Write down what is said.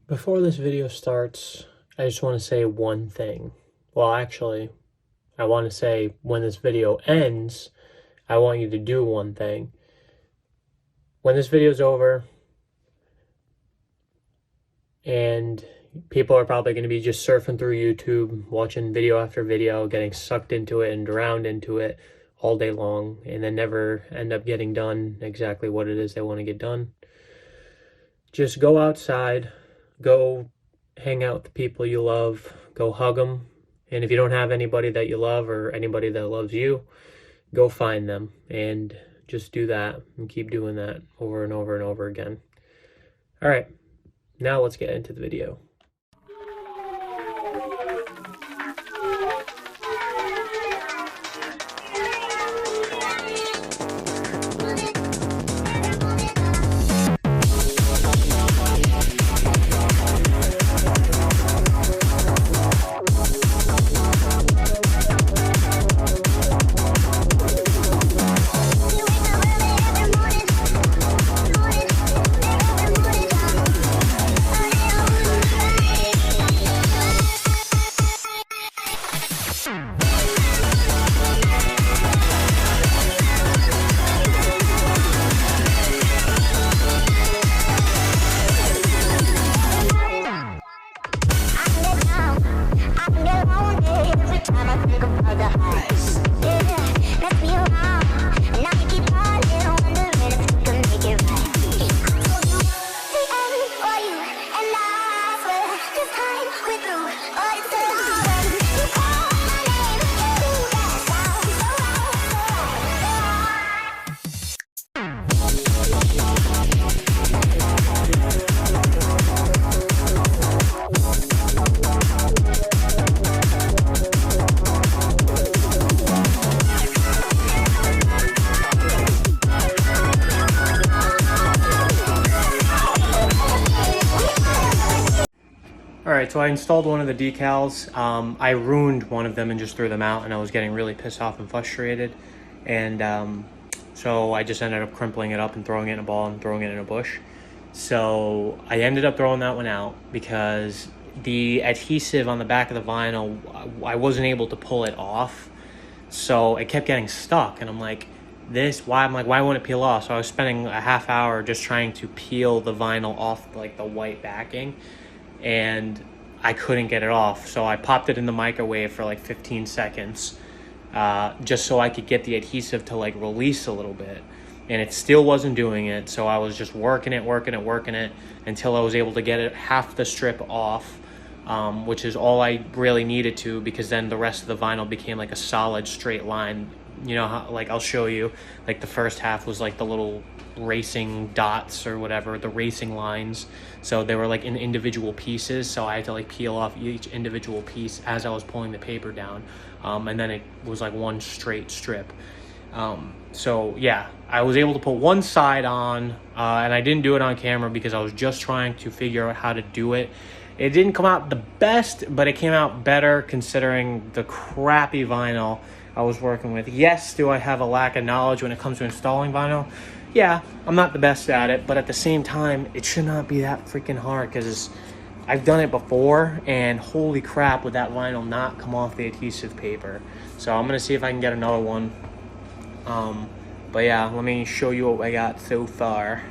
Before this video starts, I just want to say one thing. Well, actually, I want to say when this video ends, I want you to do one thing. When this video is over, and people are probably going to be just surfing through YouTube, watching video after video, getting sucked into it and drowned into it all day long, and then never end up getting done exactly what it is they want to get done. Just go outside. Go hang out with the people you love. Go hug them. And if you don't have anybody that you love or anybody that loves you, go find them and just do that and keep doing that over and over and over again. All right, now let's get into the video. Alright, so I installed one of the decals. I ruined one of them and just threw them out, and I was getting really pissed off and frustrated. And so I just ended up crimpling it up and throwing it in a ball and throwing it in a bush. So I ended up throwing that one out because the adhesive on the back of the vinyl, I wasn't able to pull it off. So it kept getting stuck, and I'm like, why won't it peel off? So I was spending a half hour just trying to peel the vinyl off like the white backing, and I couldn't get it off. So I popped it in the microwave for like 15 seconds just so I could get the adhesive to like release a little bit, and it still wasn't doing it. So I was just working it until I was able to get it half the strip off, which is all I really needed to, because then the rest of the vinyl became like a solid straight line. You know how, like, I'll show you, like the first half was like the little racing dots or whatever, the racing lines. So they were like in individual pieces, so I had to like peel off each individual piece as I was pulling the paper down, and then it was like one straight strip. So yeah, I was able to put one side on, and I didn't do it on camera because I was just trying to figure out how to do it. It didn't come out the best, but it came out better considering the crappy vinyl I was working with. Yes, do I have a lack of knowledge when it comes to installing vinyl? Yeah, I'm not the best at it, but at the same time, it should not be that freaking hard, because I've done it before, and holy crap, would that vinyl not come off the adhesive paper. So I'm gonna see if I can get another one. But yeah, let me show you what I got so far.